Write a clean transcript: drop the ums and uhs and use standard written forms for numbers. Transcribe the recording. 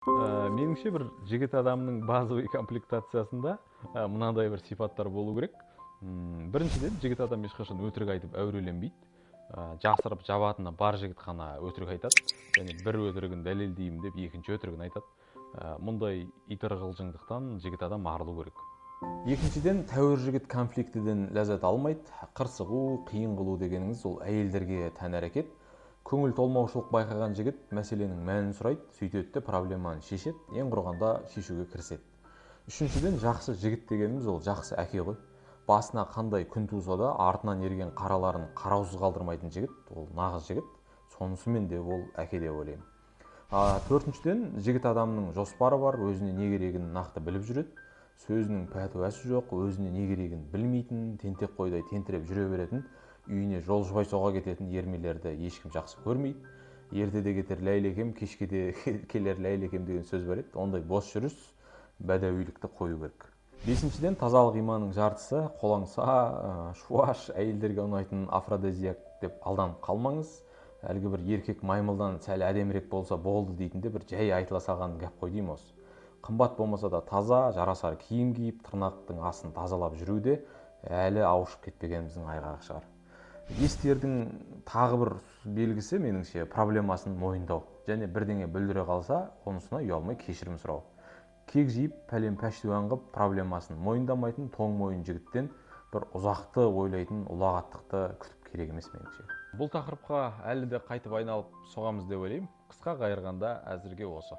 Меніңше бір жігіт адамның базовый комплектациясында мынандай бір сипаттар болу керек. Біріншіден, жігіт адам ешқашан өтірік айтып әуреленбейді. Жасырып жабатыны бар жігіт қана өтірік айтады. Және бір өтірігін дәлелдеймін деп екінші өтірігін айтады. Мұндай итырғылжыңдықтан жігіт адам арылу керек. Екіншіден, тәуір жігіт конфликтіден ләззат алмайды. Қырсығу, қиын қылу дегеніңіз ол әйелдерге тән әрекет. Көңіл толмаушылық байқаған жігіт мәселенің мәнін сұрайды, сөйтеді де проблеманы шешеді, ең құрғанда шешуге кіріседі. Үшіншіден, жақсы жігіт дегеніміз ол жақсы әке ғой. Басына қандай күн туса да артынан ерген қараларын қараусыз қалдырмайтын жігіт, ол нағыз жігіт. Сонысымен де ол әке деп ойлаймын. Төртіншіден, жігіт адамның жоспары бар, өзіне не керегін нақты біліп жүреді. Сөзінің пәтуасы жоқ, өзіне не керегін білмейтін, тентек қойдай тентіреп жүре беретін, үйіне жолшыбай соға кететін ермелерді ешкім жақсы көрмейді. Ертеде кетер ләйлекем, кешкеде келер ләйлекем деген сөз бар еді. Ондай бос жүріс, бәдәуилікті қою керек. Бесіншіден, тазалық иманның жартысы, қолаңса, шуаш, әйелдерге ұнайтын афродизиак деп алданып қалмаңыз. Әлгі бір еркек маймылдан сәл әдемірек болса болды дейтінде бір жай айтыла салған гәп қой деймін осы. Қымбат болмаса да таза, жарасар киім киіп, тырнақтың астын тазалап жүруде әлі ауышып кетпегеніміздің айғағы шығар. Естердің тағы бір белгісі меніңше проблемасын мойындау. Және бірдеңе бүлдіре қалса, онысына ұялмай кешірім сұрау. Кек жиып, пәлен пәштуан қып, проблемасын мойындамайтын тоң мойын жігіттен бір ұзақты ойлайтын ұлағаттықты күтіп керек емес меніңше. Бұл тақырыпқа әлі де қайтып айналып соғамыз деп ойлаймын. Қысқа қайырғанда әзірге осы.